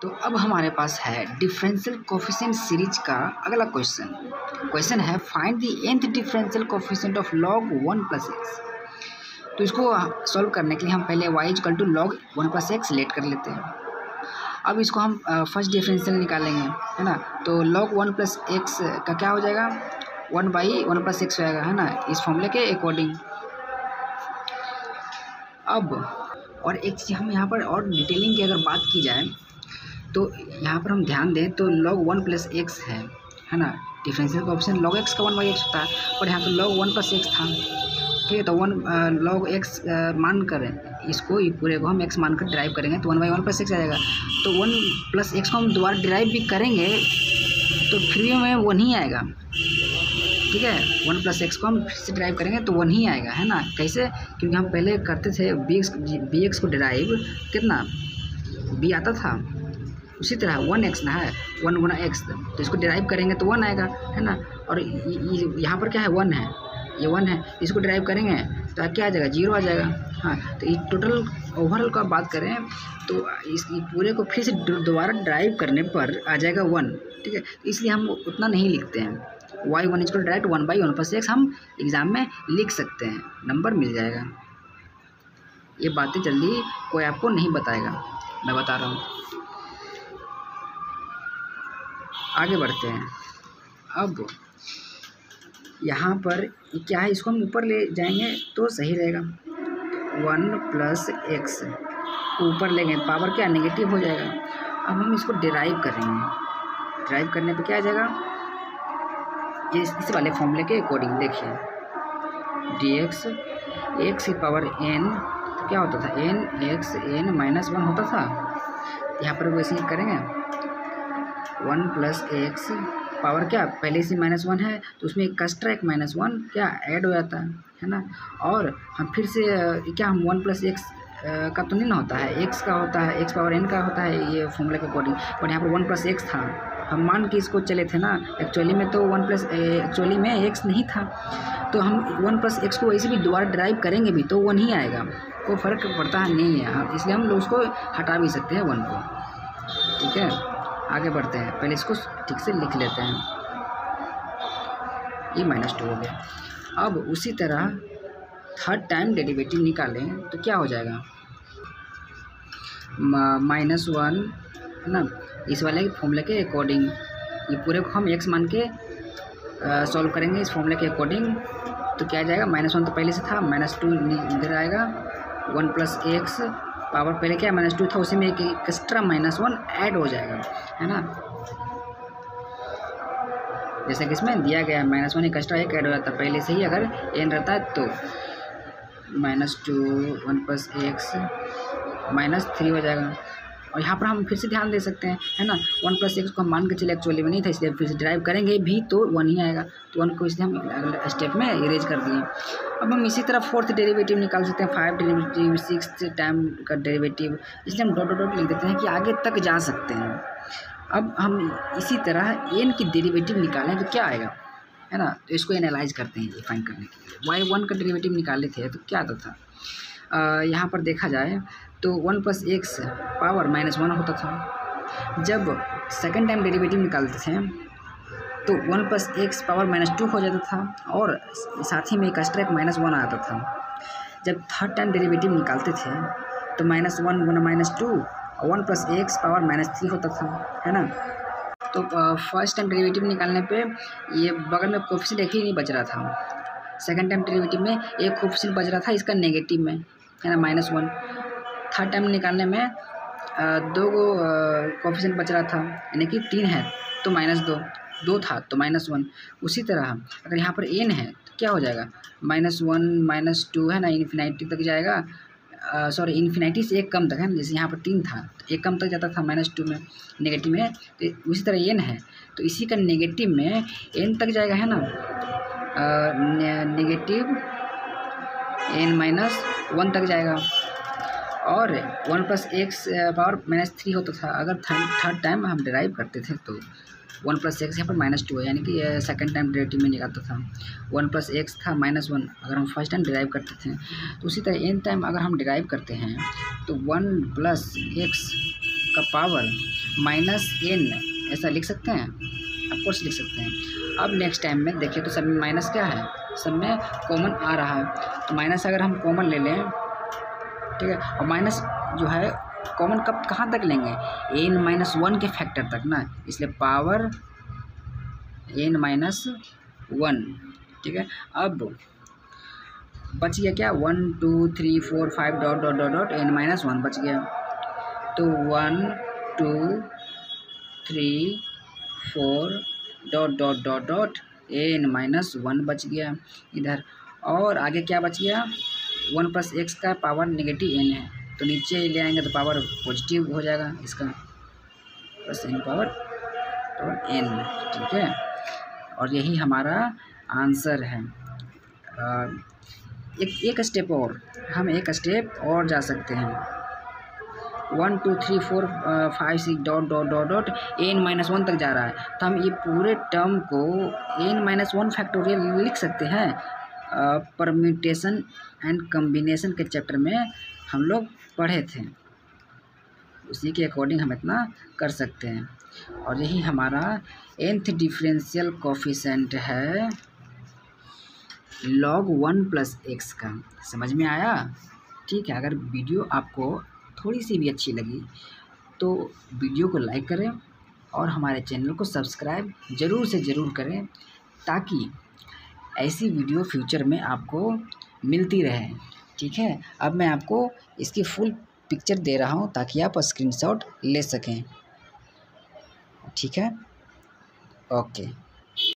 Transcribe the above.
तो अब हमारे पास है डिफरेंशियल कोफिशिएंट सीरीज का अगला क्वेश्चन है find the nth differential coefficient of log 1 plus x. तो इसको सॉल्व करने के लिए हम पहले y equal to log 1 plus x let कर लेते हैं। अब इसको हम फर्स्ट डिफरेंशियल निकालेंगे, है ना। तो log 1 प्लस एक्स का क्या हो जाएगा, 1/1 प्लस एक्स हो जाएगा, है ना, इस फॉर्मूले के अकॉर्डिंग। अब और एक चीज़ हम यहाँ पर और डिटेलिंग की अगर बात की जाए तो यहाँ पर हम ध्यान दें तो log 1 प्लस एक्स है ना। डिफरेंशियल कोएफिशिएंट log x का 1/x होता है और यहाँ तो log 1 प्लस एक्स था, ठीक है। तो 1 log x मान कर इसको ये पूरे को हम x मान कर ड्राइव करेंगे तो 1/1 प्लस एक्स आ जाएगा। तो 1 प्लस एक्स को हम दोबारा ड्राइव भी करेंगे तो फिर भी हमें 1 ही आएगा, ठीक है। 1 प्लस एक्स को हम फिर से ड्राइव करेंगे तो 1 ही आएगा, है ना। कैसे, क्योंकि हम पहले करते थे बी एक्स को ड्राइव कितना b आता था, उसी तरह 1x ना है 1 गुना एक्स, तो इसको ड्राइव करेंगे तो 1 आएगा, है ना। और यहाँ पर क्या है 1 है, ये 1 है, इसको ड्राइव करेंगे तो क्या आ जाएगा 0 आ जाएगा। हाँ, तो ये टोटल ओवरऑल का बात करें तो इस पूरे को फिर से दोबारा ड्राइव करने पर आ जाएगा 1, ठीक है। इसलिए हम उतना नहीं लिखते हैं, y1 equal direct 1/1 plus x हम एग्ज़ाम में लिख सकते हैं, नंबर मिल जाएगा। ये बातें जल्दी कोई आपको नहीं बताएगा, मैं बता रहा हूँ। आगे बढ़ते हैं। अब यहाँ पर क्या है, इसको हम ऊपर ले जाएंगे तो सही रहेगा। 1 प्लस एक्स ऊपर लेंगे, पावर क्या नेगेटिव हो जाएगा। अब हम इसको डिराइव करेंगे, ड्राइव करने पे क्या आ जाएगा, ये इस वाले फॉर्मूले के अकॉर्डिंग देखिए, dx x की पावर n तो क्या होता था n(x) n-1 होता था। यहाँ पर वैसे ही करेंगे 1 प्लस एक्स पावर क्या पहले से -1 है तो उसमें एक एक्स्ट्रा एक -1 क्या ऐड हो जाता है ना। और हम फिर से क्या हम 1 प्लस एक्स का तो नहीं ना होता है, एक्स का होता है, एक्स पावर n का होता है ये फॉर्मूला के अकॉर्डिंग। और यहाँ पर 1 प्लस एक्स था, हम मान के इसको चले थे ना, एक्चुअली में तो 1 प्लस एक्चुअली में एक्स नहीं था, तो हम 1 प्लस एक्स को वैसे भी दोबारा ड्राइव करेंगे भी तो 1 ही आएगा, कोई फ़र्क पड़ता है नहीं है, इसलिए हम लोग उसको हटा भी सकते हैं 1 को, ठीक है। आगे बढ़ते हैं, पहले इसको ठीक से लिख लेते हैं, ये -2 हो गया। अब उसी तरह थर्ड टाइम डेरिवेटिव निकालें तो क्या हो जाएगा, -1, है ना, इस वाले फॉर्मूले के अकॉर्डिंग। ये पूरे को हम x मान के सॉल्व करेंगे इस फॉर्मूले के अकॉर्डिंग, तो क्या आ जाएगा, -1 तो पहले से था, -2 इधर आएगा, 1 प्लस एक्स पावर पहले क्या -2 था, उसी में एक एक्स्ट्रा -1 ऐड हो जाएगा, है ना। जैसे कि इसमें दिया गया है -1 एक एक्स्ट्रा एक ऐड हो जाता है, पहले से ही अगर n रहता है तो -2 1 प्लस एक्स -3 हो जाएगा। और यहाँ पर हम फिर से ध्यान दे सकते हैं, है ना, 1 प्लस एक्स को हम मान के चले एक्चुअली में नहीं था, इसलिए फिर से ड्राइव करेंगे भी तो 1 ही आएगा, तो 1 को इसलिए हम अगले स्टेप में इरेज कर दिए। अब हम इसी तरह फोर्थ डेरिवेटिव निकाल सकते हैं, 5 डेरिवेटिव, 6th टाइम का डेरिवेटिव, इसलिए हम डॉट लिख देते हैं कि आगे तक जा सकते हैं। अब हम इसी तरह n की डेरिवेटिव निकालें तो क्या आएगा, है ना, तो इसको एनालाइज करते हैं ये फाइंड करने के लिए। y1 का डेरिवेटिव निकाले थे तो क्या आता था, यहाँ पर देखा जाए तो 1 प्लस एक्स पावर -1 होता था। जब सेकंड टाइम डेरिवेटिव निकालते थे तो 1 प्लस एक्स पावर -2 हो जाता था और साथ ही में एक एक्स्ट्रा एक -1 आता था। जब थर्ड टाइम डेरिवेटिव निकालते थे तो -1 गुना -2 और 1 प्लस एक्स पावर -3 होता था, है ना। तो फर्स्ट टाइम डेरिवेटिव निकालने पे ये बगल में कोएफिशिएंट एक ही नहीं बच रहा था, सेकंड टाइम डेरिवेटिव में एक कोएफिशिएंट बच रहा था इसका नेगेटिव में, है ना, -1। थर्ड टाइम निकालने में 2 कोएफिशिएंट बच रहा था, यानी कि 3 है तो -2 था तो -1। उसी तरह अगर यहाँ पर n है तो क्या हो जाएगा, -1 -2, है ना, इन्फिनिटी तक जाएगा, सॉरी इन्फिनिटी से एक कम तक, है ना, जैसे यहाँ पर 3 था तो एक कम तक जाता था -2 में, नेगेटिव में। तो उसी तरह n है तो इसी का नेगेटिव में n तक जाएगा, है ना, नेगेटिव n-1 तक जाएगा। और 1 प्लस एक्स पावर -3 होता था, अगर थर्ड टाइम हम डिराइव करते थे तो 1 प्लस एक्स यहाँ पर -2 है, यानी कि सेकंड टाइम डेरिवेटिव में निकालता था 1 प्लस एक्स था -1 अगर हम फर्स्ट टाइम डिराइव करते थे। तो उसी तरह n टाइम अगर हम डिराइव करते हैं तो 1 प्लस एक्स का पावर -n ऐसा लिख सकते हैं, ऑफकोर्स लिख सकते हैं। अब नेक्स्ट टाइम में देखिए तो सब में माइनस क्या है, सब में कॉमन आ रहा है, तो माइनस अगर हम कॉमन ले लें, ठीक है, और माइनस जो है कॉमन कब कहाँ तक लेंगे, n-1 के फैक्टर तक ना, इसलिए पावर n-1, ठीक है। अब बच गया क्या, 1 2 3 4 5 dot dot dot dot n-1 बच गया, तो 1 2 3 4 dot dot dot dot n-1 बच गया इधर। और आगे क्या बच गया, 1 + x का पावर -n है, तो नीचे ले आएंगे तो पावर पॉजिटिव हो जाएगा इसका, प्लस n पावर n, ठीक है। और यही हमारा आंसर है। एक स्टेप और, हम एक स्टेप और जा सकते हैं, 1 2 3 4 5 6 dot dot dot dot n-1 तक जा रहा है, तो हम ये पूरे टर्म को n-1 फैक्टोरियल लिख सकते हैं। परम्यूटेशन एंड कम्बिनेशन के चैप्टर में हम लोग पढ़े थे, उसी के अकॉर्डिंग हम इतना कर सकते हैं। और यही हमारा nth डिफरेंशियल कोफिशिएंट है log 1 + x का। समझ में आया, ठीक है। अगर वीडियो आपको थोड़ी सी भी अच्छी लगी तो वीडियो को लाइक करें और हमारे चैनल को सब्सक्राइब ज़रूर से ज़रूर करें, ताकि ऐसी वीडियो फ्यूचर में आपको मिलती रहे, ठीक है। अब मैं आपको इसकी फुल पिक्चर दे रहा हूँ ताकि आप स्क्रीनशॉट ले सकें, ठीक है, ओके।